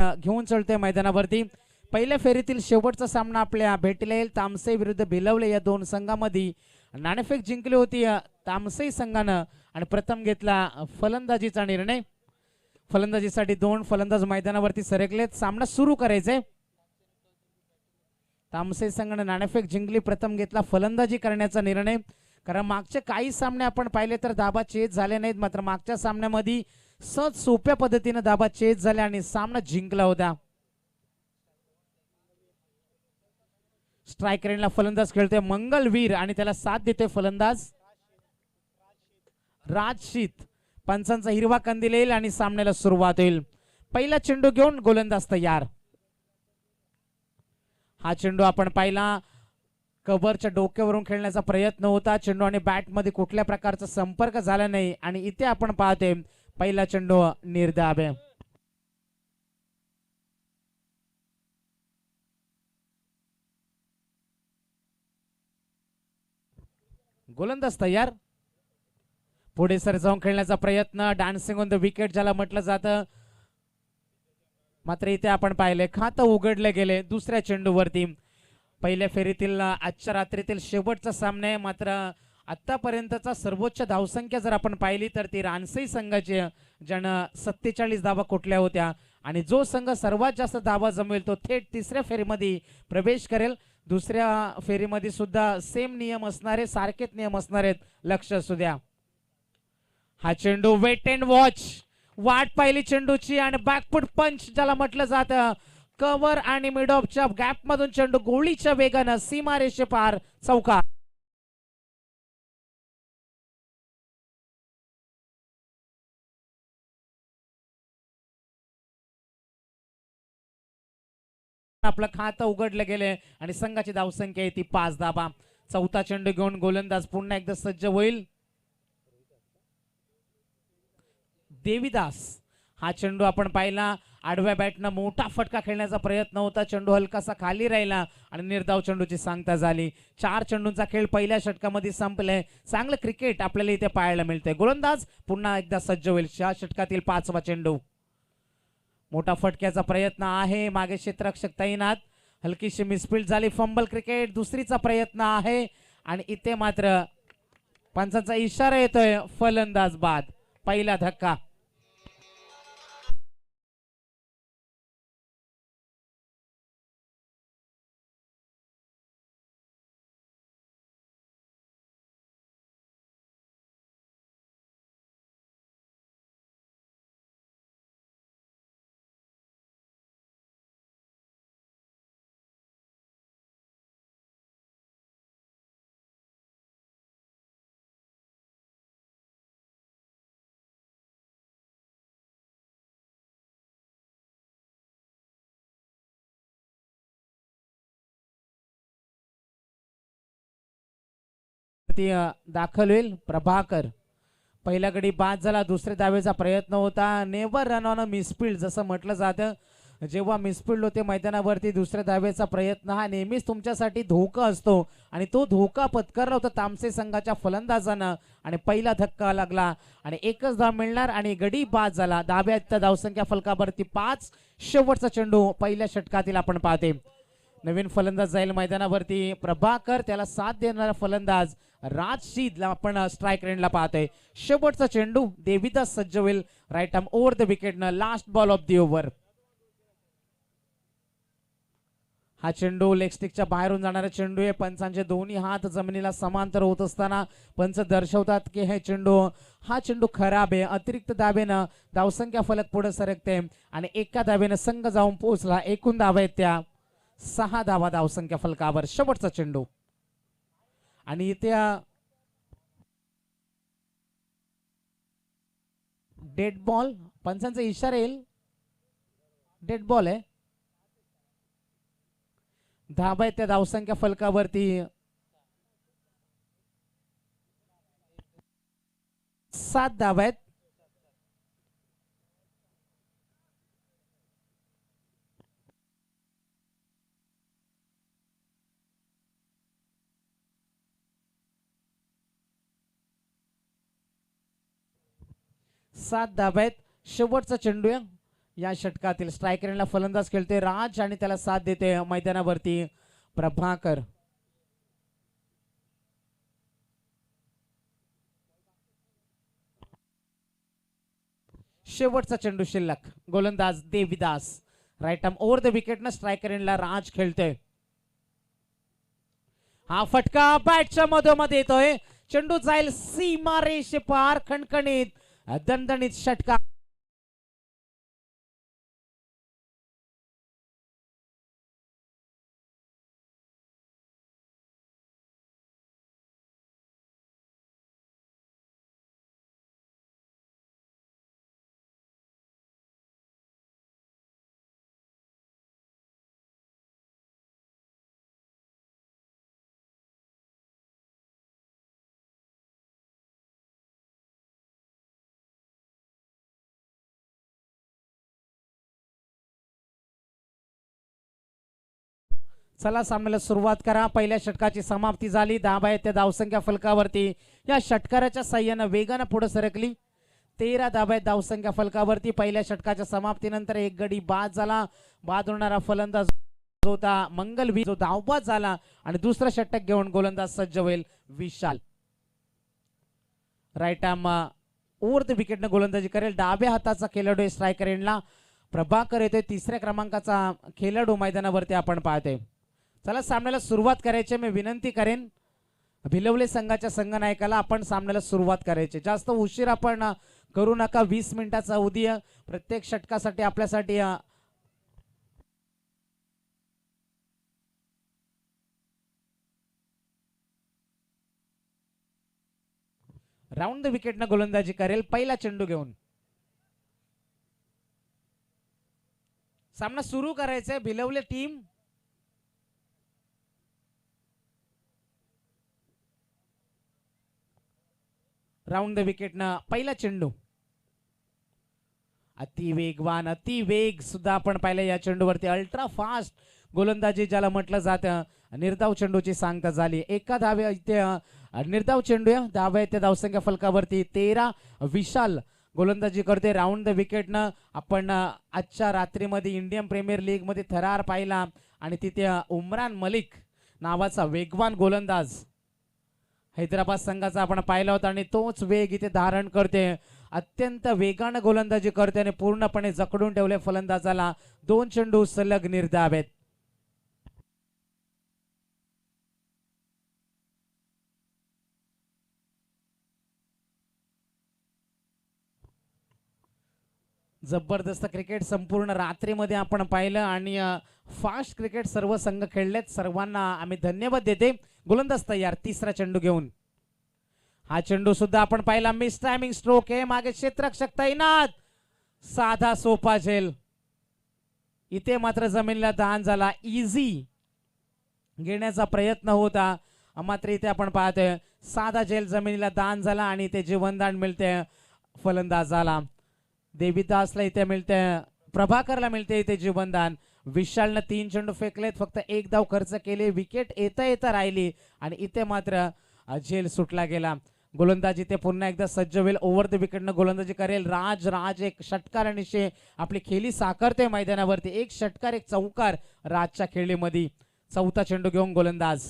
घेऊन चलतोय मैदानावरती। पहिल्या फेरीतील शेवटचा सामना आपल्या भेटीला येईल तामसई विरुद्ध भिलवले या दोन संघांमध्ये नाणेफेक जिंकली होती तामसई संघानं आणि प्रथम घेतला फलंदाजीचा निर्णय। फलंदाजीसाठी दोन फलंदाज मैदानावरती सरकलेत, सामना सुरू करायचे। तामसई संघानं नाणेफेक जिंकली, प्रथम घेतला फलंदाजी करण्याचा निर्णय। कारण मागचे काही सामने आपण पाहिले तर दाबा चेज झाले नाहीत, मात्र मागच्या सामन्यामध्ये सहज सोप्या पद्धतीने दाबा चेज झाले आणि सामना जिंकला होता। स्ट्राइक रेंजला फलंदाज खेळतोय मंगलवीर आणि त्याला साथ देतोय फलंदाज राजशीत। पंचांचा हिरवा कंदील येईल आणि सामन्याला सुरुवात होईल। पहिला चेंडू घेऊन गोलंदाज तयार। हा चेंडू आपण पाहिला कव्हरच्या डोक्यावरून खेळण्याचा प्रयत्न होता, चेंडू आणि बॅट मध्ये कुठल्या प्रकारचा संपर्क झाला नाही आणि इथे आपण पाहतोय पहिला चेंडू निर्धाव आहे। गोलंदाज तयार। पुढे सर जाऊन खेळण्याचा प्रयत्न, डान्सिंग ऑन द विकेट ज्याला म्हटलं जातं, मात्र इथे आपण पाहिले खातं उघडले गेले दुसऱ्या चेंडूवरती। पहिल्या फेरीतील आजच्या रात्रीतील शेवटचा सामना आहे, मात्र आतापर्यंतचा सर्वोच्च धावसंख्या जर आपण पाहिली तर ती रानसई संघाची, ज्यानं 47 धावा कुठल्या होत्या आणि जो संघ सर्वात जास्त धावा जमवेल तो थेट तिसऱ्या फेरीमध्ये प्रवेश करेल। दुसऱ्या फेरीमध्ये सुद्धा सेम नियम असणारे, सारखेच नियम असणार आहेत, लक्ष असू द्या। हा चेंडू वेट अँड वॉच, वाट पाहिली चेंडूची आणि बॅकफुट पंच ज्याला म्हटलं जातं, कव्हर आणि मिड ऑफच्या गॅप मधून चेंडू गोळीच्या वेगानं सीमारेषे पार चौकार। आपलं खातं उघडलं गेले आणि संघाची धावसंख्या आहे ती 5 धावा। चौथा चेंडू घेऊन गोलंदाज पुन्हा एकदा सज्ज होईल देवीदास। हा चेंडू आपण पाहिला आडव्या बॅटनं मोठा फटका खेळण्याचा प्रयत्न होता, चेंडू हलकासा खाली राहिला आणि निर्धाव चेंडूची सांगता झाली। 4 चेंडूंचा खेळ पहिल्या षटकामध्ये संपलाय। चांगलं क्रिकेट आपल्याला इथे पाहायला मिळतंय। गोलंदाज पुन्हा एकदा सज्ज होईल। या षटकातील 5वा चेंडू, मोठा फटक्याचा प्रयत्न आहे, मागे क्षेत्ररक्षक तैनात, हलकीशी मिसफील्ड झाली, फंबल क्रिकेट, दुसरीचा प्रयत्न आहे आणि इथे मात्र पंचांचा इशारा येतोय फलंदाज बाद, पहिला धक्का। दाखल होईल प्रभाकर। पहिल्या गडी बाद झाला, दुसऱ्या धावेचा प्रयत्न होता, never run on a misfield जसं म्हटलं जातं। जेव्हा मिसफील्ड होते मैदानावरती धावेचा धावेचा प्रयत्न हा नेहमीच तुमच्यासाठी धोका असतो आणि तो धोका पत्करला होता तामसे संघाच्या फलंदाजानं आणि पहिला धक्का लागला आणि एकच धाव मिळणार आणि गडी बाद झाला। धाब्यात धावसंख्या फलकावरती 5। शेवटचा चेंडू पहिल्या षटकातील आपण पाहते। नवीन फलंदाज जाईल मैदानावरती प्रभाकर, त्याला साथ देणारा फलंदाज राजशीद आपण स्ट्राइक रेंजला पाहतोय। शेवटचा चेंडू देवीदास सज्ज होईल, राईट आर्म ओव्हर द विकेटनं, last ball of the over. हा चेंडू लेग स्टिकच्या बाहेरून जाणारा चेंडू आहे। पंचांचे दोन्ही हात जमिनीला समांतर होत असताना पंच दर्शवतात की हा चेंडू खराब आहे। अतिरिक्त धावेनं धावसंख्या फलक पुढे सरकते आणि एका धावेनं संघ जाऊन पोहोचला। एकूण धावा आहेत त्या 6 धावा धावसंख्या फलकावर। शेवटचा चेंडू आणि इथे डेड बॉल, पंचांचा इशारा येईल, डेड बॉल आहे। धाबा आहेत त्या धावसंख्या फलकावरती 7 धाबा आहेत। सात धाबा आहेत। शेवटचा चेंडू या षटकातील स्ट्रायकरला फलंदाज खेळते राज आणि त्याला साथ देते मैदानावरती प्रभाकर. शेवटचा चेंडू शिल्लक. गोलंदाज Devidas right arm over the wicket न स्ट्रायकरला राज खेळतोय. हा फटका बॅटच्या मधोमध येतोय. चेंडू जाईल सीमारेषे पार. खणखणीत दणदणीत षटका. चला सामन्याला सुरुवात करा. पहिल्या षटकाची समाप्ती झाली. धाबा आहे त्या धावसंख्या फलकावरती या षटकाराच्या साह्यानं वेगानं पुढे सरकली. 13 धाबा आहेत धावसंख्या फलकावरती. पहिल्या षटकाच्या समाप्तीनंतर एक गडी बाद झाला. बाद होणारा फलंदाज होता मंगलवीर जो धावबाद झाला आणि दुसरं षटक घेऊन गोलंदाज सज्ज होईल विशाल. राईट आर्म ओव्हर द विकेटने गोलंदाजी करेल. डाव्या हाताचा खेळाडू स्ट्रायकर एंडला प्रभाकर येतोय. तिसऱ्या क्रमांकाचा खेळाडू मैदानावरती आपण पाहतोय. चला सामन्याला सुरुवात करायची. मी विनंती करेन भिलवले संघाच्या संघनायकाला आपण सामन्याला सुरुवात करायची. जास्त उशीर आपण करू नका. 20 मिनिटाचा अवधी प्रत्येक षटकासाठी आपल्यासाठी. राऊंड द विकेटनं गोलंदाजी करेल पहिला चेंडू घेऊन. सामना सुरू करायचा आहे. भिलवले टीम राऊंड द विकेटनं पहिला चेंडू. अति वेगवान अति वेग सुद्धा आपण पाहिलं या चेंडूवरती. अल्ट्रा फास्ट गोलंदाजी ज्याला म्हटलं जातं. निर्धाव चेंडूची सांगता झाली. एका धावे इथे निर्धाव चेंडू धावा येते धावसंख्या फलकावरती 13. विशाल गोलंदाजी करते राऊंड द विकेटनं. आपण आजच्या रात्रीमध्ये इंडियन प्रीमियर लीग मध्ये थरार पाहिला आणि तिथे उमरान मलिक नावाचा वेगवान गोलंदाज हैदराबाद संघाचा आपण पाहिला होता आणि तोच वेग इथे धारण करते. अत्यंत वेगानं गोलंदाजी करते आणि पूर्णपणे जखडून ठेवले फलंदाजाला. 2 चेंडू सलग निर्धाव आहेत. जबरदस्त क्रिकेट संपूर्ण रात्रीमध्ये आपण पाहिलं आणि फास्ट क्रिकेट सर्व संघ खेळलेत. सर्वांना आम्ही धन्यवाद देते. गोलंदाज तयार तिसरा चेंडू घेऊन. हा चेंडू सुद्धा आपण पाहिला. मिस टायमिंग स्ट्रोक आहे. मागे क्षेत्ररक्षक तैनात. साधा सोपा झेल. इथे मात्र जमिनीला दान झाला. इझी घेण्याचा प्रयत्न होता मात्र इथे आपण पाहतोय साधा झेल जमिनीला दान झाला आणि इथे जीवनदान मिळते फलंदाजाला. देविदासला इथे मिळते. प्रभाकरला मिळते इथे जीवनदान. विशालनं 3 चेंडू फेकलेत. फक्त 1 धाव खर्च केले. विकेट येता येता राहिली आणि इथे मात्र झेल सुटला गेला. गोलंदाजी ते पुन्हा एकदा सज्ज होईल. ओव्हर द विकेटनं गोलंदाजी करेल राज एक षटकार आणि आपली खेळी साकारते मैदानावरती. एक षटकार एक चौकार राजच्या खेळीमध्ये. चौथा चेंडू घेऊन गोलंदाज.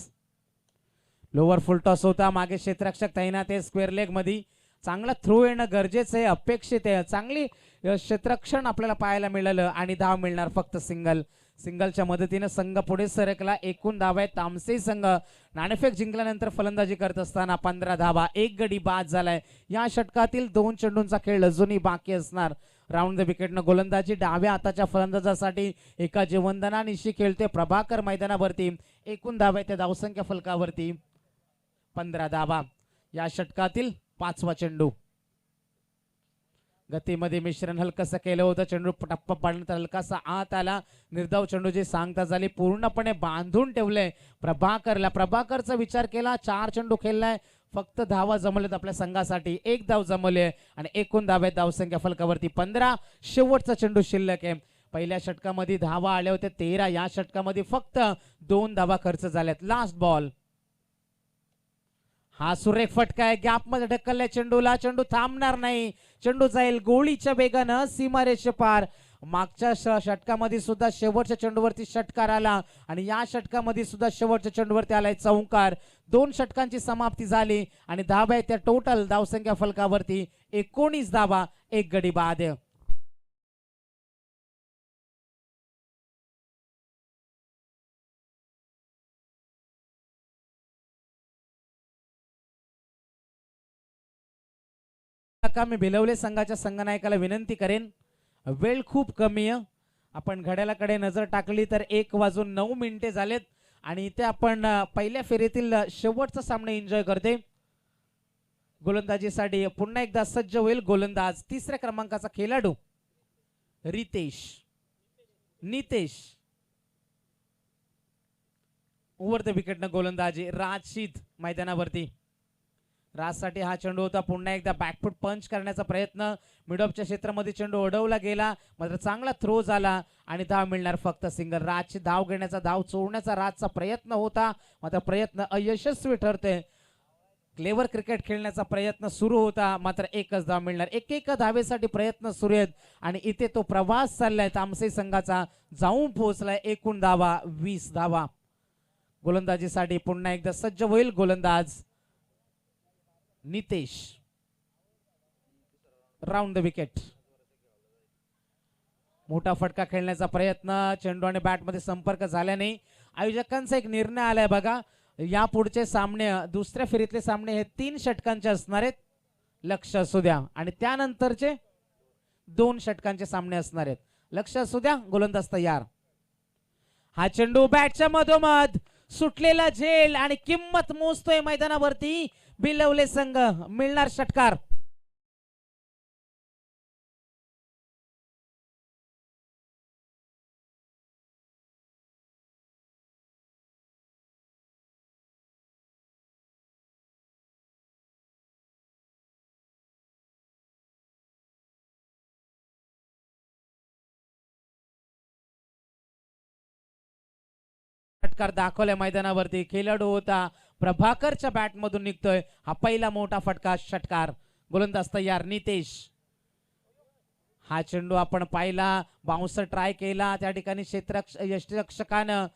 लोअर फुल टॉस होता. मागे क्षेत्ररक्षक तैनात आहे स्क्वेअर लेग मध्ये. चांगला थ्रो येणं गरजेचं आहे अपेक्षित आहे. चांगली क्षेत्ररक्षण आपल्याला पाहायला मिळालं आणि धाव मिळणार फक्त सिंगल. सिंगलच्या मदतीने संघ पुढे सरकला. एकूण धावा आहेत. तामसे संघ नाणेफेक जिंकल्यानंतर फलंदाजी करत असताना 15 धावा. एक गडी बाद झालाय. या षटकातील 2 चेंडूंचा खेळ अजूनही बाकी असणार. राऊंड द विकेटनं गोलंदाजी डाव्या हाताच्या फलंदाजासाठी एका जीवनदानानिशी खेळते प्रभाकर मैदानावरती. एकूण धावा आहेत त्या धावसंख्या फलकावरती 15 धावा. या षटकातील 5वा चेंडू. गतीमध्ये मिश्रण हलकसं केलं होतं. चेंडू टप्पा पाडल्यानंतर हलकासा आत आला. निर्धाव चेंडूची सांगता झाली. पूर्णपणे बांधून ठेवलंय प्रभाकरला. प्रभाकरचा विचार केला. 4 चेंडू खेळलाय. फक्त धावा जमलेत आपल्या संघासाठी. 1 धाव जमले आणि एकूण धाव्यात धावसंख्या फलकावरती 15. शेवटचा चेंडू शिल्लक आहे. पहिल्या षटकामध्ये धावा आल्या होत्या 13. या षटकामध्ये फक्त 2 धावा खर्च झाल्यात. Last ball. हा सुरेख फटका आहे. गॅप मध्ये ढकलल्या चेंडूला. चेंडू थांबणार नाही. चेंडू जाईल गोळीच्या वेगानं सीमारेषे पार. मागच्या षटकामध्ये सुद्धा शेवटच्या चेंडूवरती षटकार आला आणि या षटकामध्ये सुद्धा शेवटच्या चेंडूवरती आलाय चौकार. 2 षटकांची समाप्ती झाली आणि धावा आहेत त्या टोटल धावसंख्या फलकावरती 19 धावा, 1 गडी बाद. मी भिलवले संघाच्या संघनायकाला विनंती करेन, वेळ खूप कमी आहे. आपण घड्याळाकडे नजर टाकली तर 1:09 झालेत आणि इथे आपण पहिल्या फेरीतील शेवटचा सामना एन्जॉय करते. गोलंदाजीसाठी पुन्हा एकदा सज्ज होईल गोलंदाज 3ऱ्या क्रमांकाचा खेळाडू नितेश. ओव्हर द विकेटनं गोलंदाजी राशिद मैदानावरती. राजसाठी हा चेंडू होता. पुन्हा एकदा बॅकफूट पंच करण्याचा प्रयत्न, मिडऑफच्या क्षेत्रामध्ये चेंडू अडवला गेला, मात्र चांगला थ्रो झाला आणि धाव मिळणार फक्त सिंगल. राजची धाव घेण्याचा, धाव चोरण्याचा राजचा प्रयत्न होता, मात्र प्रयत्न अयशस्वी ठरते. क्लेवर क्रिकेट खेळण्याचा प्रयत्न सुरू होता, मात्र एकच धाव मिळणार. एक धावेसाठी प्रयत्न सुरू आहेत आणि इथे तो प्रवास चाललाय तामसे संघाचा, जाऊन पोहोचलाय. एकूण धावा 20 धावा. गोलंदाजीसाठी पुन्हा एकदा सज्ज होईल गोलंदाज नितेश. Round the wicket. मोठा फटका खेळण्याचा प्रयत्न, चेंडू आणि बॅट मध्ये संपर्क झाल्याने आयोजकांचा एक निर्णय आलाय बघा. या पुढचे सामने, दुसऱ्या फेरीतले सामने हे 3 षटकांचे असणार आहेत, लक्ष असू द्या. आणि त्यानंतरचे 2 षटकांचे सामने असणार आहेत, लक्ष असू द्या. गोलंदाज तयार. हा चेंडू बॅटच्या मधोमध सुटलेला झेल आणि किंमत मोजतोय मैदानावरती भिलवले संघ. मिळणार षटकार. षटकार दाखवल्या मैदानावरती. खेळाडू होता प्रभाकरच्या बॅट मधून निघतोय हा पहिला मोठा फटका. षटकार. गोलंदाज तयार नितेश. हा चेंडू आपण पाहिला, बाउन्सर ट्राय केला त्या ठिकाणी यष्टिरक्षकानं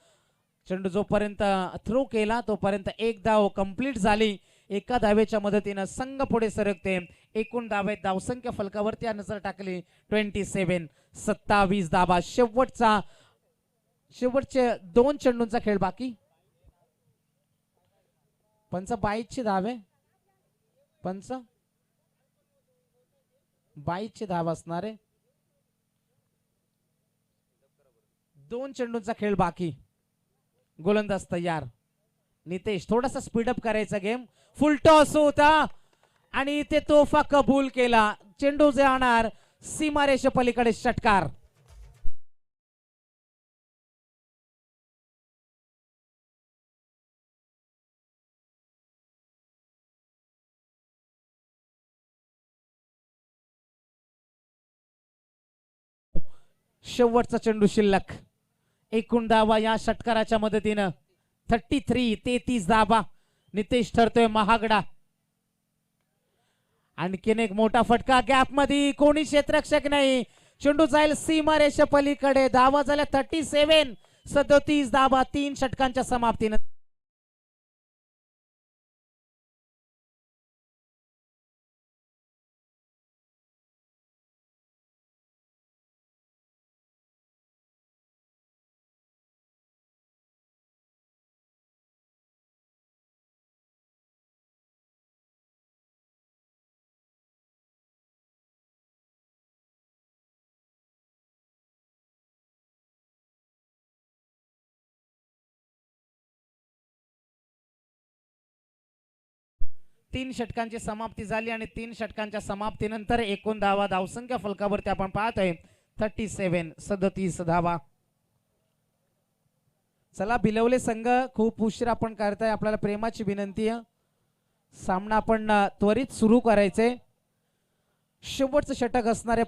चेंडू जोपर्यंत थ्रो केला तोपर्यंत 1 धाव कंप्लीट झाली. एका धावेच्या मदतीनं संघ पुढे सरकते. एकूण धावे धावसंख्या फलकावरती नजर टाकली 27. 27 धावा. शेवटचे 2 चेंडूंचा खेळ बाकी. पंच 22ची धावे. पंच 22ची धाव असणारे. 2 चेंडूंचा खेळ बाकी. गोलंदाज तयार नितेश. थोडासा स्पीडअप करायचा गेम. फुल टॉस होता आणि इथे तोफा कबूल केला. चेंडू जाणार सीमारेषे पलीकडे. षटकार. शेवटचा चेंडू शिल्लक. एकूण धावा या षटकाराच्या मदतीनं 33 धावा. नितेश ठरतोय महागडा. आणखीन एक मोठा फटका. गॅप मध्ये कोणी क्षेत्ररक्षक नाही. चेंडू जाईल सीमारेषा पलीकडे. धावा झाल्या 37. 37 धावा 3 षटकांच्या समाप्तीनं. तीन षटकांची समाप्ती झाली आणि 3 षटकांच्या समाप्तीनंतर एकूण धावा धावसंख्या फलकावरती आपण पाहतोय 37 धावा. चला भिलवले संघ, खूप उशीर आपण करताय, आपल्याला प्रेमाची विनंती आहे. सामना आपण त्वरित सुरू करायचे. शेवटचं षटक असणारे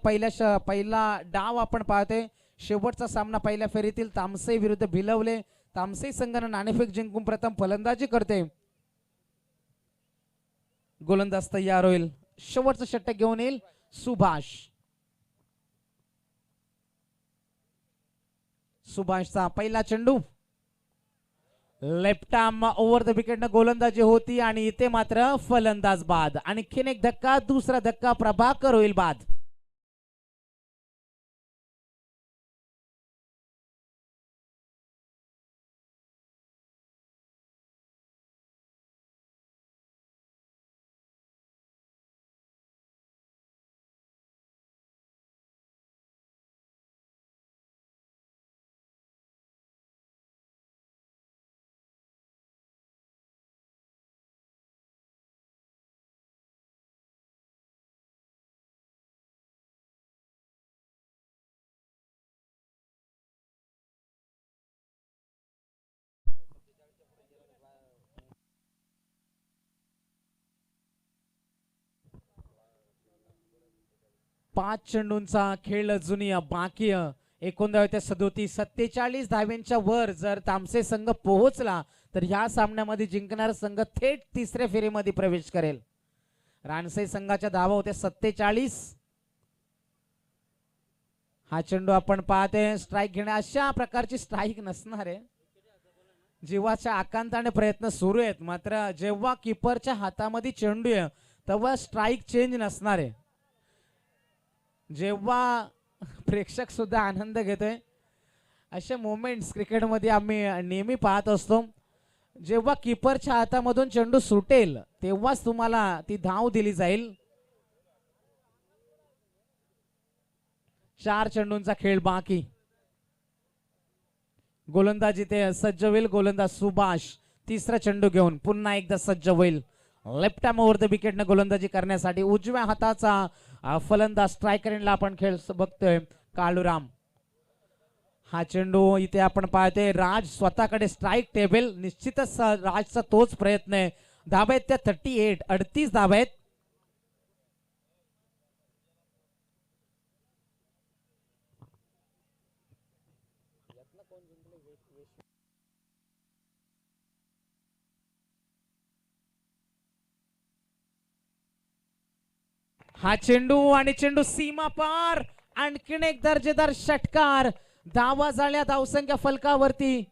पहिला डाव आपण पाहतोय. शेवटचा सामना पहिल्या फेरीतील तामसे विरुद्ध भिलवले. तामसे संघाने नाणेफेक जिंकून प्रथम फलंदाजी करते. गोलंदाज तयार होईल. शेवटचं षटक घेऊन येईल सुभाष. सुभाषचा पहिला चेंडू left arm over the wicket न गोलंदाजी होती आणि इथे मात्र फलंदाज बाद. आणखीन एक धक्का, दुसरा धक्का प्रभाकर होईल बाद. पाच चेंडूंचा खेळ अजूनही बाकी. 39-37 धाव्यांच्या वर जर तामसे संघ पोहोचला तर ह्या सामन्यामध्ये जिंकणारा संघ थेट तिसऱ्या फेरीमध्ये प्रवेश करेल. रानसई संघाच्या धावा होत्या 47. हा चेंडू आपण पाहते स्ट्राईक घेणे, अशा प्रकारची स्ट्राईक नसणार आहे. जीवाच्या आकांताने प्रयत्न सुरू आहेत, मात्र जेव्हा किपरच्या हातामध्ये चेंडू आहे तेव्हा स्ट्राईक चेंज नसणार आहे. जेव्हा प्रेक्षक सुद्धा आनंद घेतोय असे मोमेंट्स क्रिकेटमध्ये आम्ही नेहमी पाहत असतो. जेव्हा किपरच्या हातामधून चेंडू सुटेल तेव्हाच तुम्हाला ती धाव दिली जाईल. 4 चेंडूंचा खेळ बाकी. गोलंदाजी ते सज्ज होईल. गोलंदाज सुभाष तिसरा चेंडू घेऊन पुन्हा एकदा सज्ज होईल. Left arm over the wicket न गोलंदाजी करण्यासाठी उजव्या हाताचा फलंदाज स्ट्रायकरला आपण खेळ बघतोय काळूराम. हा चेंडू इथे आपण पाहतोय राज स्वतःकडे स्ट्राईक टेबल. निश्चितच राजचा तोच प्रयत्न आहे. धाबा आहेत त्या 38 धाबा आहेत. हा चेंडू आणि चेंडू सीमा पार. आणखीन एक दर्जेदार षटकार. धावा झाल्या धावसंख्या फलकावरती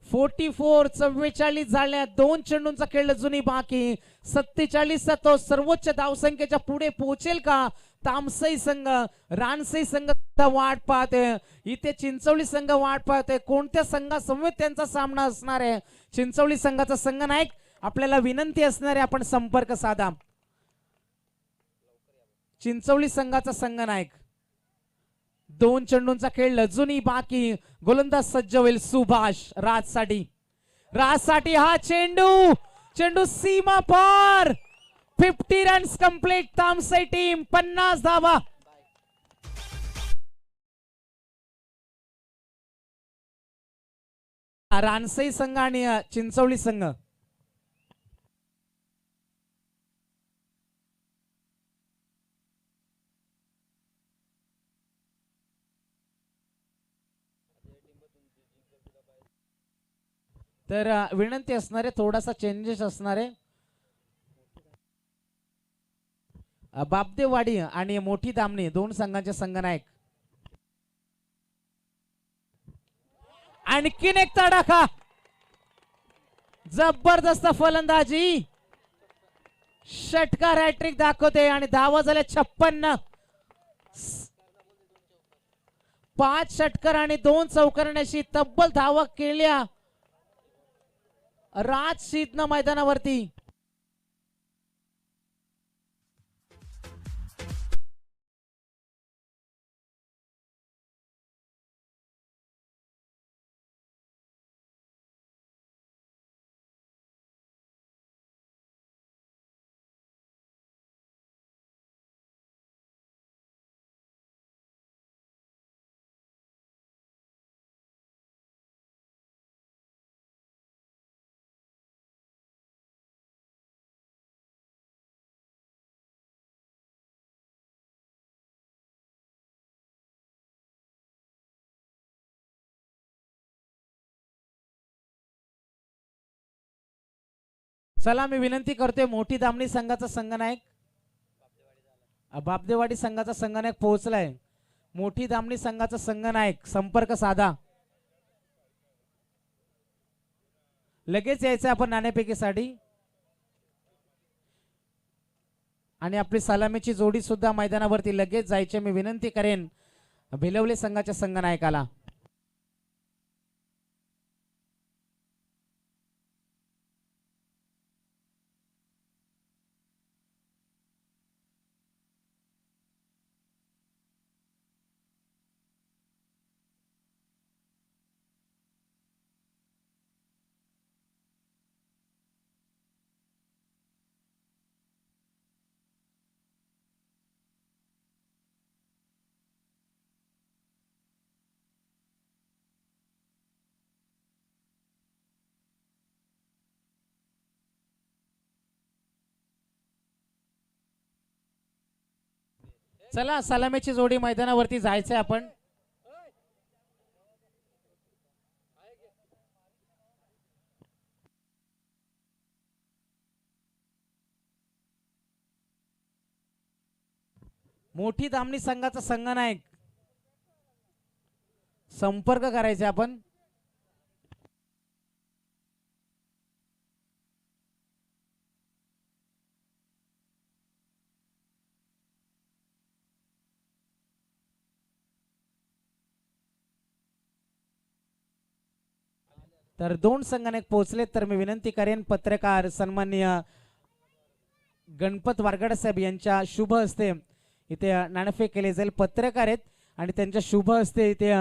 44-44 झाल्या. 2 चेंडूंचा खेळ अजूनही बाकी. 47चा तो सर्वोच्च धावसंख्येच्या पुढे पोहोचेल का तामसई संघ? रानसई संघ वाट पाहते. इथे चिंचवली संघ वाट पाहते. कोणत्या संघासमवेत त्यांचा सामना असणार आहे? चिंचवली संघाचा संघनायक आपल्याला विनंती असणार आहे आपण संपर्क साधा. चिंचवली संघाचा संघनायक. 2 चेंडूंचा खेळ अजूनही बाकी. गोलंदाज सज्ज होईल सुभाष राजसाठी. राजसाठी हा चेंडू सीमा पार. 50 रन्स कंप्लीट. तामसई टीम 50 धावा. रानसई संघ आणि चिंचवली संघ तर विनंती असणार आहे, थोडासा चेंजेस असणार आहे. बापदेवाडी आणि मोठी दामणी 2 संघांचे संघनायक. आणखीन एक तडाखा. जबरदस्त फलंदाजी. षटकार हॅट्रिक दाखवते आणि धावा झाल्या 56. 5 षटकार आणि 2 चौकारण्याशी तब्बल धावा केल्या राज शीतन मैदानावरती. चला मी विनंती करतोय मोठी दामणी संघाचा संघनायक बापदेवाडी संघाचा संघनायक पोहोचलाय. मोठी दामणी संघाचा संघनायक संपर्क साधा. लगेच यायचं आपण नाणेफेकीसाठी आणि आपली सलामीची जोडी सुद्धा मैदानावरती लगेच जायची मी विनंती करेन भिलवले संघाच्या संघनायकाला. चला सलामीची जोडी मैदानावरती जायचंय आपण. मोठी दामणी संघाचा संघनायक संपर्क करायचे आपण. तर दोन संघनायक पोहोचलेत तर मी विनंती करेन पत्रकार सन्माननीय गणपत वारगड साहेब यांच्या शुभ हस्ते इथे नाणेफेक केले जाईल. पत्रकार आहेत आणि त्यांच्या शुभ हस्ते इथे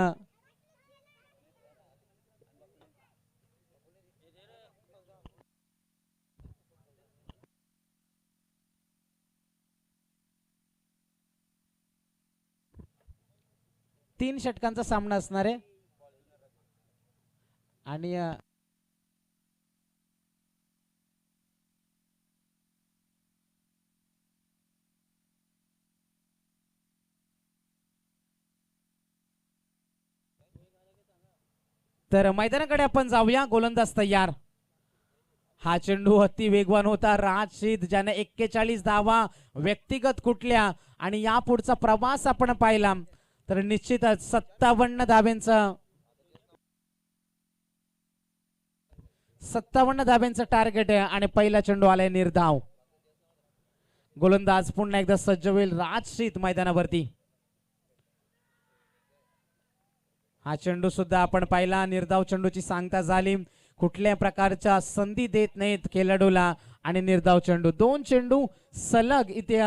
तीन षटकांचा सामना असणार आहे आणि तर मैदानाकडे आपण जाऊया. गोलंदाज तयार. हा चेंडू अति वेगवान होता. राजशीद ज्याने 41 धावा व्यक्तिगत कुठल्या आणि या पुढचा प्रवास आपण पाहिला तर निश्चितच 57 धाब्यांचं 57 धाब्यांचं टार्गेट आहे आणि पहिला चेंडू आलाय निर्धाव. गोलंदाज पुन्हा एकदा सज्ज होईल. राजशीद मैदानावरती. हा चेंडू सुद्धा आपण पाहिला. निर्धाव चेंडूची सांगता झाली. कुठल्या प्रकारच्या संधी देत नाहीत खेळाडूला आणि निर्धाव चेंडू. दोन चेंडू सलग इथे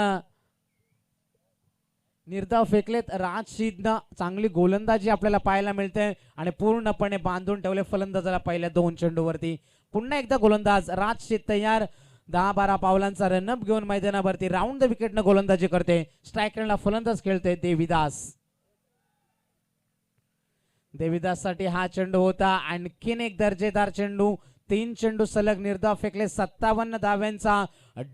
निर्धाव फेकलेत. राजशीदनं चांगली गोलंदाजी आपल्याला पाहायला मिळते आणि पूर्णपणे बांधून ठेवले फलंदाजाला पहिल्या दोन चेंडूवरती. पुन्हा एकदा गोलंदाज राजशीद तयार. 10-12 पावलांचा रनअप घेऊन मैदानावरती राऊंड द विकेटनं गोलंदाजी करते. स्ट्रायकरला फलंदाज खेळते देविदास. देविदाससाठी हा चेंडू होता. आणखीन एक दर्जेदार चेंडू. 3 चेंडू सलग निर्धाव फेकले. 57 धाव्यांचा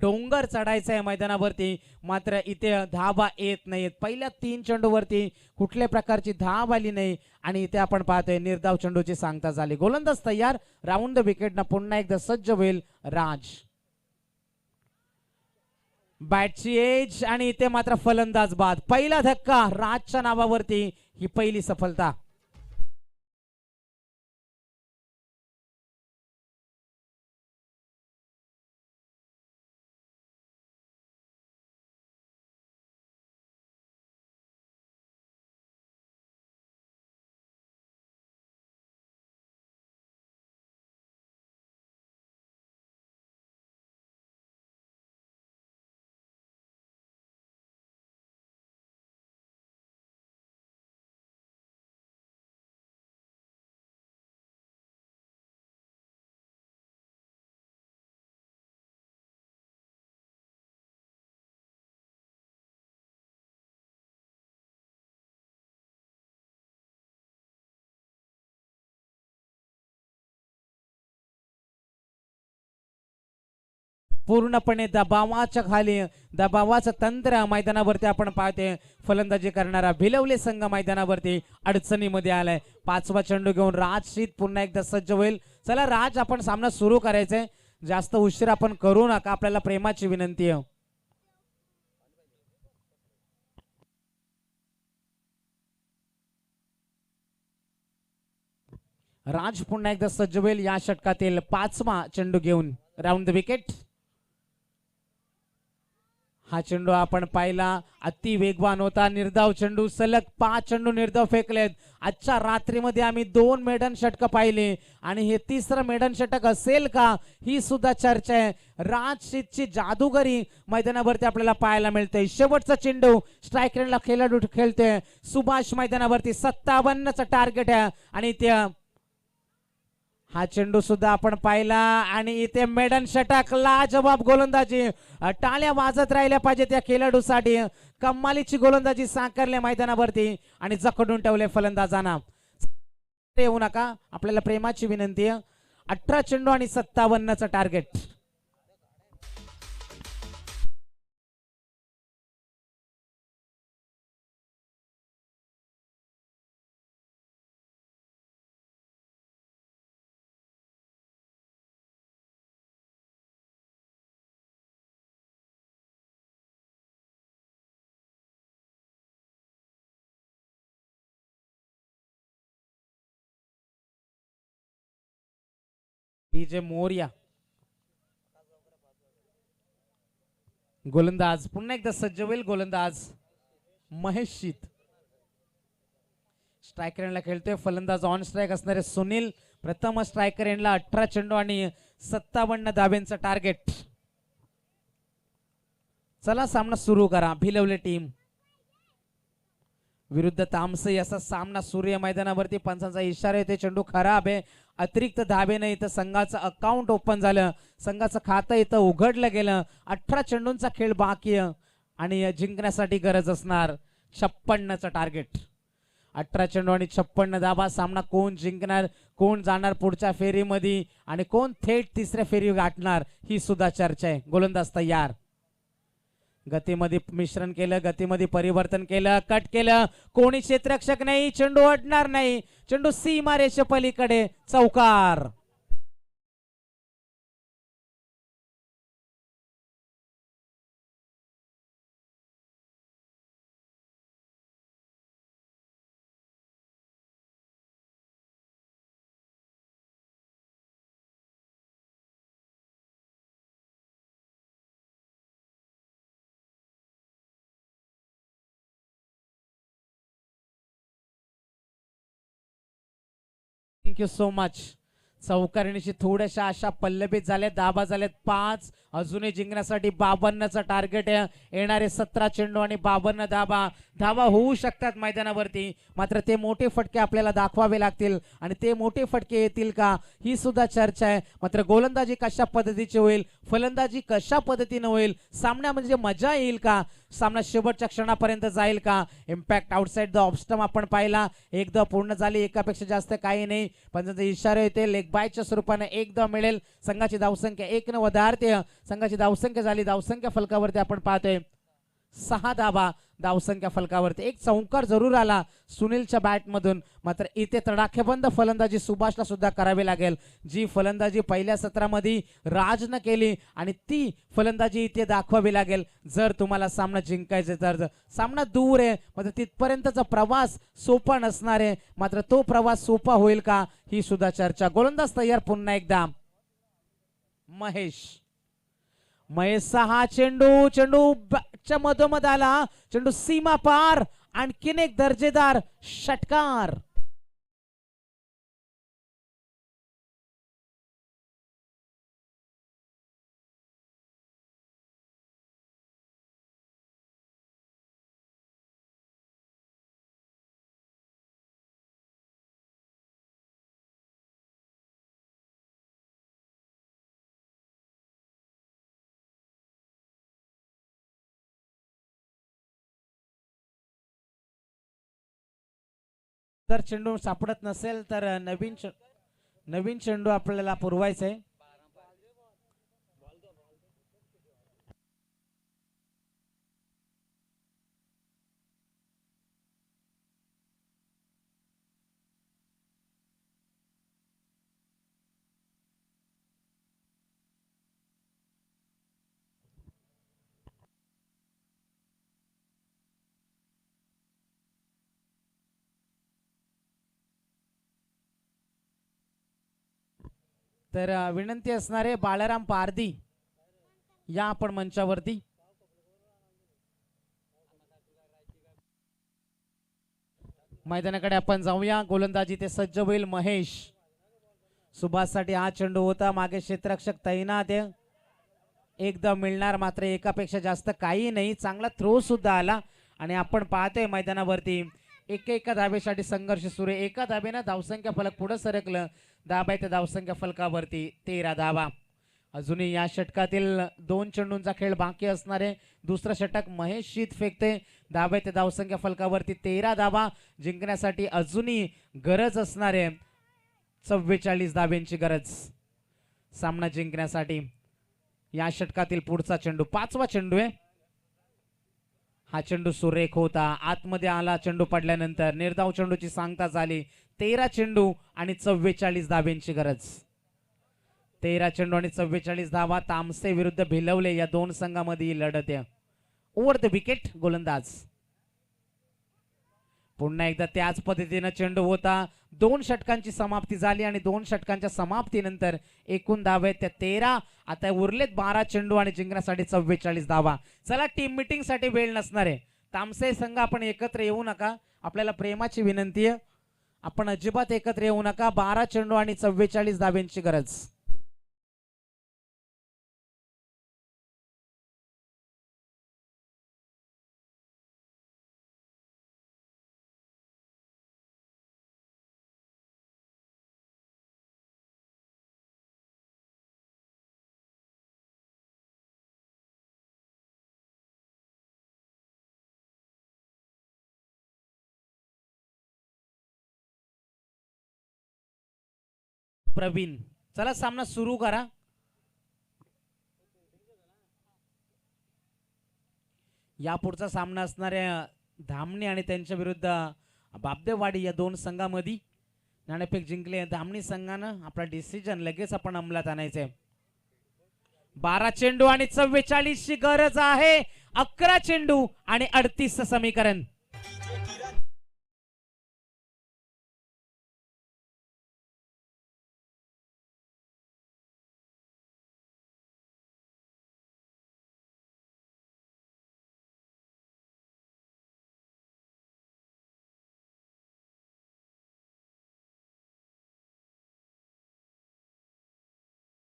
डोंगर चढायचा आहे मैदानावरती. मात्र इथे धावा येत नाहीत. पहिल्या 3 चेंडूवरती कुठल्या प्रकारची धाव आली नाही आणि इथे आपण पाहतोय निर्धाव चेंडूची सांगता झाली. गोलंदाज तयार. राऊंड द विकेटनं पुन्हा एकदा सज्ज होईल राज. बॅटची एज आणि इथे मात्र फलंदाज बाद. पहिला धक्का राजच्या नावावरती. ही पहिली सफलता. पूर्णपणे दबावाच्या खाली दबावाचं तंत्र मैदानावरती आपण पाहते. फलंदाजी करणारा भिलवले संघ मैदानावरती अडचणीमध्ये आलाय. 5वा चेंडू घेऊन राजशीद पुन्हा एकदा सज्ज होईल. चला राज, आपण सामना सुरू करायचंय. जास्त उशीर आपण करू नका. आपल्याला प्रेमाची विनंती आहे. राज पुन्हा एकदा सज्ज होईल या षटकातील 5वा चेंडू घेऊन राऊंड द विकेट. हा चेंडू आपण पाहिला अति वेगवान होता. निर्धाव चेंडू, सलग 5 चेंडू निर्धाव फेकलेत. आजच्या रात्रीमध्ये आम्ही 2 मेडन षटक पाहिले आणि हे तिसरं मेडन षटक असेल का ही सुद्धा चर्चा आहे. राजशीतची जादूगरी मैदानावरती आपल्याला पाहायला मिळते. शेवटचा चेंडू स्ट्राईक रेंजला खेळाडू खेळते. सुभाष मैदानावरती 57चं टार्गेट आहे आणि त्या हा चेंडू सुद्धा आपण पाहिला आणि इथे मेडन षटक, लाजवाब गोलंदाजी. टाळ्या वाजत राहिल्या पाहिजे त्या खेळाडूसाठी. कमालीची गोलंदाजी साकारल्या मैदानावरती आणि जखडून ठेवले फलंदाजांना. येऊ नका, आपल्याला प्रेमाची विनंती आहे. 18 चेंडू आणि 57चं टार्गेट. डीजे मोर्या. गोलंदाज पुन्हा एकदा सज्ज होईल. गोलंदाज महेश शीत. स्ट्रायकर एंडला खेळतोय. फलंदाज ऑन स्ट्राईक असणारे सुनील. प्रथम स्ट्रायकर एंडला 18 चेंडू आणि 57 धाब्यांचं टार्गेट. चला सामना सुरू करा. भिलवले टीम विरुद्ध तामसई असा सामना सूर्य मैदानावरती. पंचांचा इशारा येते. चेंडू खराब आहे. अतिरिक्त धाबेने इथं संघाचं अकाउंट ओपन झालं. संघाचं खातं इथं उघडलं गेलं. 18 चेंडूंचा खेळ बाकी आणि जिंकण्यासाठी गरज असणार 56चं टार्गेट. 18 चेंडू आणि 56 धाबा. सामना कोण जिंकणार, कोण जाणार पुढच्या फेरीमध्ये आणि कोण थेट तिसऱ्या फेरी गाठणार ही सुद्धा चर्चा आहे. गोलंदाज तयार. गतीमध्ये मिश्रण केलं, गतीमध्ये परिवर्तन केलं, कट केलं. कोणी क्षेत्ररक्षक नाही. चेंडू अडणार नाही. चेंडू सीमा रेषे पलीकडे. चौकार. Thank you so much. चौकारणीशी थोड्याशा अशा पल्लवीत झाल्या. धाबा झाल्यात 5. अजूनही जिंकण्यासाठी 52चं टार्गेट आहे. येणारे 17 चेंडू आणि 52 धाबा. धाबा होऊ शकतात मैदानावरती, मात्र ते मोठे फटके आपल्याला दाखवावे लागतील आणि ते मोठे फटके येतील का ही सुद्धा चर्चा आहे. मात्र गोलंदाजी कशा पद्धतीची होईल, फलंदाजी कशा पद्धतीने होईल, सामना म्हणजे मजा येईल का, सामना शेवटच्या क्षणापर्यंत जाईल का. इम्पॅक्ट आउटसाइड द ऑफस्टम आपण पाहिला. एकदा पूर्ण झाली, एकापेक्षा जास्त काही नाही. पण इशारा येते लेग बायच्या स्वरूपाने एकदा मिळेल. संघाची धावसंख्या 1 ने वधारते. संघाची धावसंख्या झाली. धावसंख्या फलकावरती आपण पाहतोय 6 धाबा. धावसंख्या फलकावरती एक चौकार जरूर आला सुनीलच्या बॅट मधून. मात्र इथे तडाखेबंद फलंदाजी सुभाषला सुद्धा करावी लागेल. जी फलंदाजी पहिल्या सत्रामध्ये राजनं केली आणि ती फलंदाजी इथे दाखवावी लागेल जर तुम्हाला सामना जिंकायचे तर. सामना दूर आहे, मात्र तिथपर्यंतचा प्रवास सोपा नसणार आहे. मात्र तो प्रवास सोपा होईल का ही सुद्धा चर्चा. गोलंदाज तयार पुन्हा एकदा. महेश. हा चेंडू चेंडूच्या मधोमध आला. चेंडू सीमा पार. आणखीन एक दर्जेदार षटकार. जर चेंडू सापडत नसेल तर नवीन चेंडू आपल्याला पुरवायचा आहे. तर विनंती असणारे बाळाराम पारदी या आपण मंचावरती. मैदानाकडे आपण जाऊया. गोलंदाजी ते सज्ज होईल महेश. सुभाषसाठी हा चेंडू होता. मागे क्षेत्ररक्षक तैनात आहे. एकदा मिळणार, मात्र एकापेक्षा जास्त काही नाही. चांगला थ्रो सुद्धा आला आणि आपण पाहतोय मैदानावरती एका धाबेसाठी संघर्ष सुरू आहे. एका धाबेनं धावसंख्या फलक पुढे सरकलं. धाबा आहे त्या धावसंख्या फलकावरती 13 धाबा. अजूनही या षटकातील 2 चेंडूंचा खेळ बाकी असणार आहे. दुसरा षटक महेश शीत फेकते. धाबा आहे त्या धावसंख्या फलकावरती 13 धाबा. जिंकण्यासाठी अजूनही गरज असणार आहे 44 धाब्यांची गरज सामना जिंकण्यासाठी. या षटकातील पुढचा चेंडू 5वा चेंडू आहे. हा चेंडू सुरेख होता. आतमध्ये आला. चेंडू पडल्यानंतर निर्धाव चेंडूची सांगता झाली. 13 चेंडू आणि 44 धाब्यांची गरज. 13 चेंडू आणि 44 धावा. तामसे विरुद्ध भिलवले या दोन संघामध्ये लढत आहे. ओव्हर द विकेट गोलंदाज. पुन्हा एकदा त्याच पद्धतीने चेंडू होता. 2 षटकांची समाप्ती झाली आणि 2 षटकांच्या समाप्तीनंतर एकूण धावा आहेत त्या 13. आता उरलेत 12 चेंडू आणि जिंकण्यासाठी 44 धावा. चला टीम मीटिंग साठी वेळ नसणार आहे. तामसे संघ आपण एकत्र येऊ नका. आपल्याला प्रेमाची विनंती आहे. आपण अजिबात एकत्र येऊ नका. 12 चेंडू आणि 44 धाब्यांची गरज. प्रवीण, चला सामना सुरू करा. या पुढचा सामना असणाऱ्या धामणी आणि त्यांच्या विरुद्ध बाबदेवाडी या दोन संघामध्ये नाणेफेक जिंकले धामणी संघानं. आपला डिसिजन लगेच आपण अंमलात आणायचंय. 12 चेंडू आणि 44 ची गरज आहे. 11 चेंडू आणि 38 समीकरण.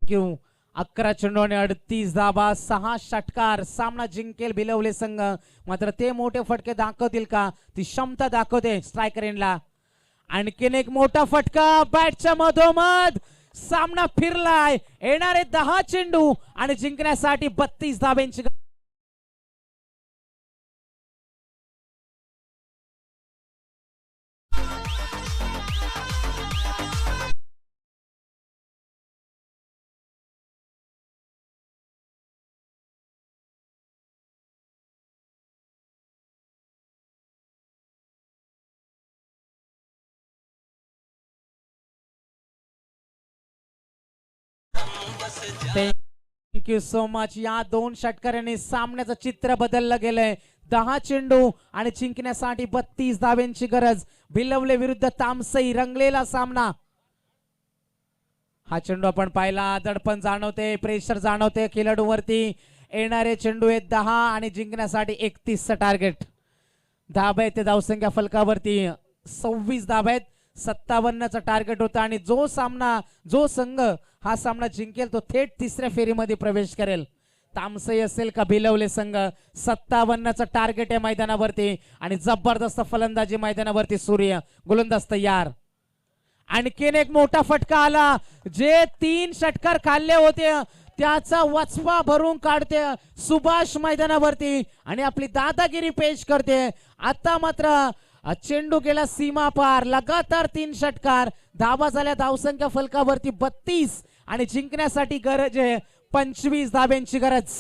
घेऊ 11 चेंडू आणि 38 धाबा. 6 षटकार. सामना जिंकेल भिलवले संघ. मात्र ते मोठे फटके दाखवतील का? ती क्षमता दाखवते स्ट्रायकर एंडला. आणखीन एक मोठा फटका बॅटच्या मधोमध. सामना फिरलाय. येणारे 10 चेंडू आणि जिंकण्यासाठी 32 धाब्यांची. Thank you so much. या 2 षटकारांनी सामन्याचं चित्र बदललं गेलंय. 10 चेंडू आणि जिंकण्यासाठी 32 धाब्यांची गरज. भिलवले विरुद्ध तामसई रंगलेला सामना. हा चेंडू आपण पाहिला. दडपण जाणवते, प्रेशर जाणवते खेळाडूवरती. येणारे चेंडू आहेत 10 आणि जिंकण्यासाठी 31 टार्गेट. धाबा आहेत ते धावसंख्या फलकावरती 26 धाबा आहेत. 57चा टार्गेट होता आणि जो संघ हा सामना जिंकेल तो थेट तिसऱ्या फेरीमध्ये प्रवेश करेल. तामसई असेल का भिलवले संघ. 57चा टार्गेट आहे मैदानावरती आणि जबरदस्त फलंदाजी मैदानावरती. सूर्य गोलंदाज तयार. आणखीन एक मोठा फटका आला. जे 3 षटकार खाल्ले होते त्याचा वचपा भरून काढते सुभाष मैदानावरती आणि आपली दादागिरी पेश करते. आता मात्र चेंडू गेला सीमा पार. लगातार 3 षटकार. धावा झाल्या धावसंख्या फलकावरती 32 आणि जिंकण्यासाठी गरज आहे 25 धाब्यांची गरज.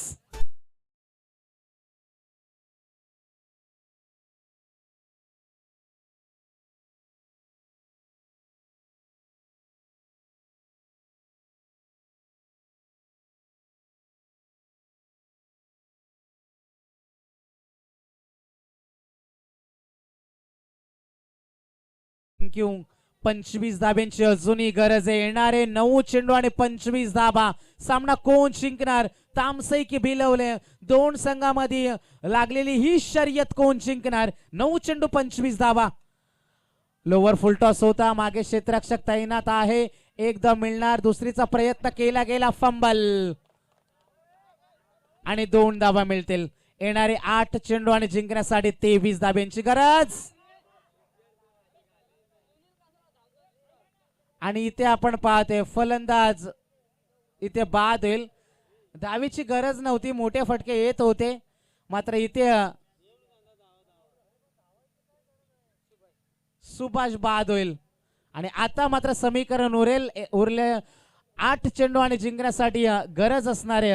थँक्यू. 25 धाब्यांची अजूनही गरज आहे. येणारे 9 चेंडू आणि 25 धाबा. सामना कोण जिंकणार? तामसई की भिलवले? दोन संघामध्ये लागलेली ही शर्यत कोण जिंकणार? 9 चेंडू 25 धाबा. लोवर फुल टॉस होता. मागे क्षेत्ररक्षक तैनात आहे. एकदा मिळणार. दुसरीचा प्रयत्न केला गेला. फंबल आणि 2 धाबा मिळतील. येणारे 8 चेंडू आणि जिंकण्यासाठी 23 धाब्यांची गरज. आणि इथे आपण पाहते फलंदाज इथे बाद होईल. धावीची गरज नव्हती. मोठे फटके येत होते. मात्र इथे सुभाष बाद होईल. आणि आता मात्र समीकरण उरले 8 चेंडू आणि जिंकण्यासाठी गरज असणारे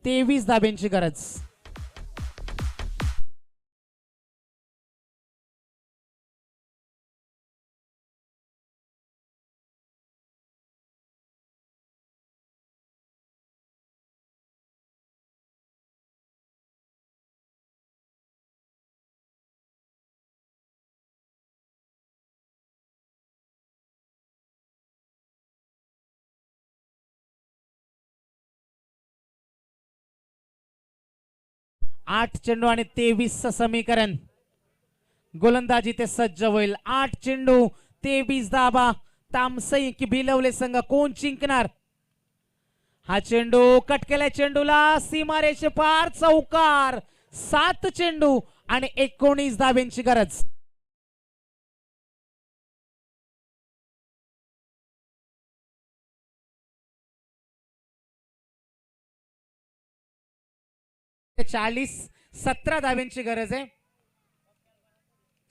23 धाब्यांची गरज. आठ चेंडू आणि 23 समीकरण. गोलंदाजी ते सज्ज होईल. 8 चेंडू 23 धाबा. तामसई की भिलवले संघ कोण जिंकणार? हा चेंडू कट केलाय. चेंडूला सीमारेषे पार चौकार. 7 चेंडू आणि 19 धाब्यांची गरज. चाळीस 17 धाब्यांची गरज आहे.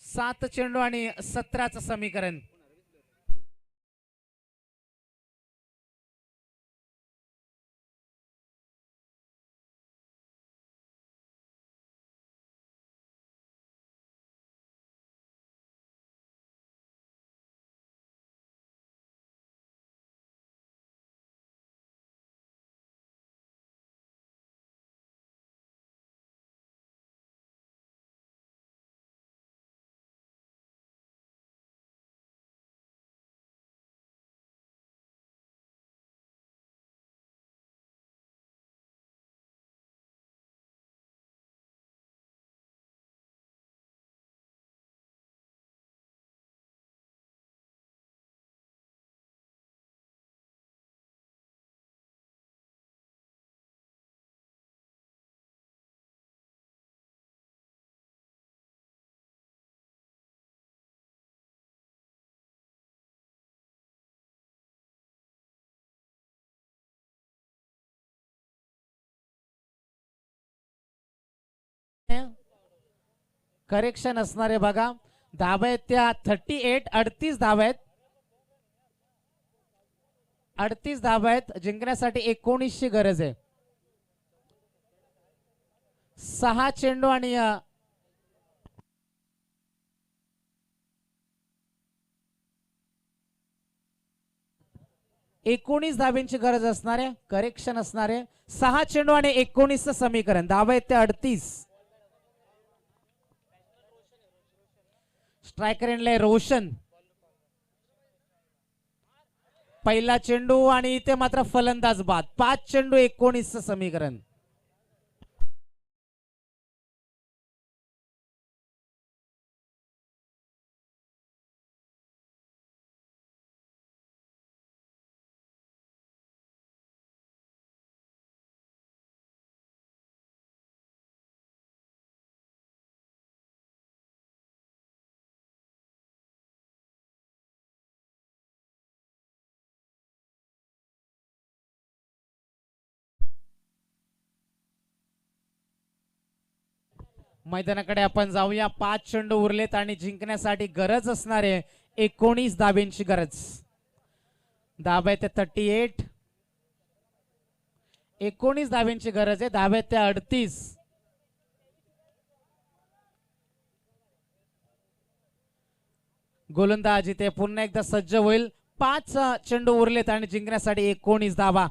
7 चेंडू आणि 17चं समीकरण. करेक्शन असणारे बघा. धाबा आहेत त्या 38. 38 धाबा आहेत. 38 धाबा आहेत. जिंकण्यासाठी 19 ची गरज आहे. 6 चेंडू आणि 19 धाब्यांची गरज असणारे. करेक्शन असणारे. 6 चेंडू आणि 19 समीकरण. धाबा आहेत त्या 38. स्ट्रायकर एंडला रोशन. पहिला चेंडू आणि इथे मात्र फलंदाज बाद. 5 चेंडू 19 समीकरण. मैदानाकडे आपण जाऊया. 5 चेंडू उरलेत आणि जिंकण्यासाठी गरज असणारे 19 धाब्यांची गरज. धाबा ते 38. 19 धाब्यांची गरज आहे. धाबा ते 38. गोलंदाज इथे पुन्हा एकदा सज्ज होईल. 5 चेंडू उरलेत आणि जिंकण्यासाठी 19 धाबा.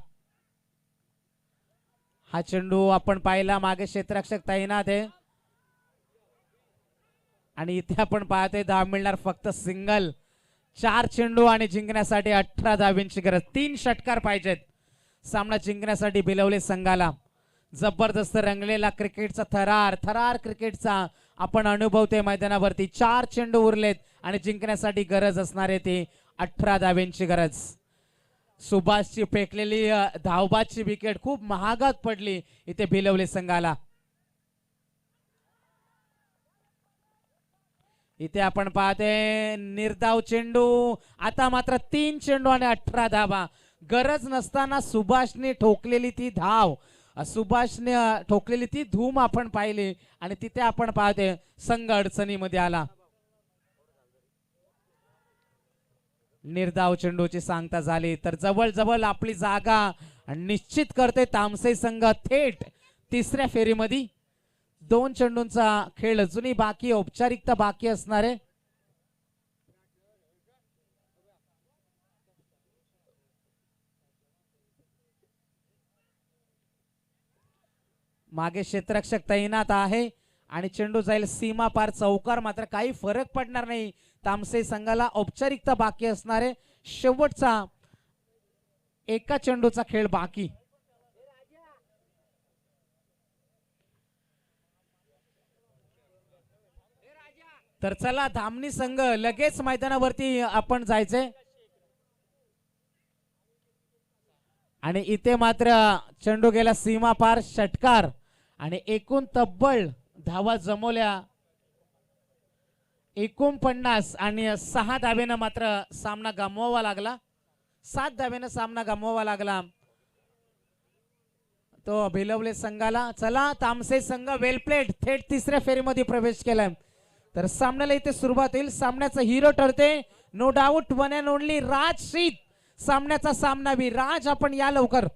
हा चेंडू आपण पाहिला. मागे क्षेत्ररक्षक तैनात आहे आणि इथे आपण पाहतोय धाव मिळणार फक्त सिंगल. 4 चेंडू आणि जिंकण्यासाठी 18 धावांची गरज. 3 षटकार पाहिजेत सामना जिंकण्यासाठी भिलवले संघाला. जबरदस्त रंगलेला क्रिकेटचा थरार क्रिकेटचा आपण अनुभवते मैदानावरती. 4 चेंडू उरलेत आणि जिंकण्यासाठी गरज असणारे ती 18 धावांची गरज. सुभाषची फेकलेली धावबादची विकेट खूप महागात पडली इथे भिलवले संघाला. इथे आपण पाहते निर्धाव चेंडू. आता मात्र 3 चेंडू आणि 18 धावा. गरज नसताना सुभाषने ठोकलेली ती धाव, सुभाषने ठोकलेली ती धूम आपण पाहिली आणि तिथे आपण पाहते संघ अडचणीमध्ये आला. निर्धाव चेंडूची सांगता झाली तर जवळ आपली जागा निश्चित करते तामसे संघ थेट तिसऱ्या फेरीमध्ये. 2 चेंडूंचा खेळ अजूनही बाकी, औपचारिकता बाकी असणारे. मागे क्षेत्ररक्षक तैनात आहे आणि चेंडू जाईल सीमा पार चौकार. मात्र काही फरक पडणार नाही तामसे संघाला. औपचारिकता बाकी असणारे. शेवटचा एका चेंडूचा खेळ बाकी. तर चला धामणी संघ लगेच मैदानावरती आपण जायचंय. आणि इथे मात्र चेंडू गेला सीमा पार, षटकार आणि एकूण तब्बल धावा जमवल्या 49 आणि 6 धावेनं मात्र सामना गमवावा लागला. 7 धावेनं सामना गमवावा लागला तो भिलवले संघाला. चला तामसे संघ वेल प्लेट थेट तिसऱ्या फेरीमध्ये प्रवेश केलाय. तर सामन्याला इथे सुरुवात होईल. सामन्याचा हिरो ठरते no doubt one and only Raj शीत, सामन्याचा सामनावीर. राज आपण या लवकर.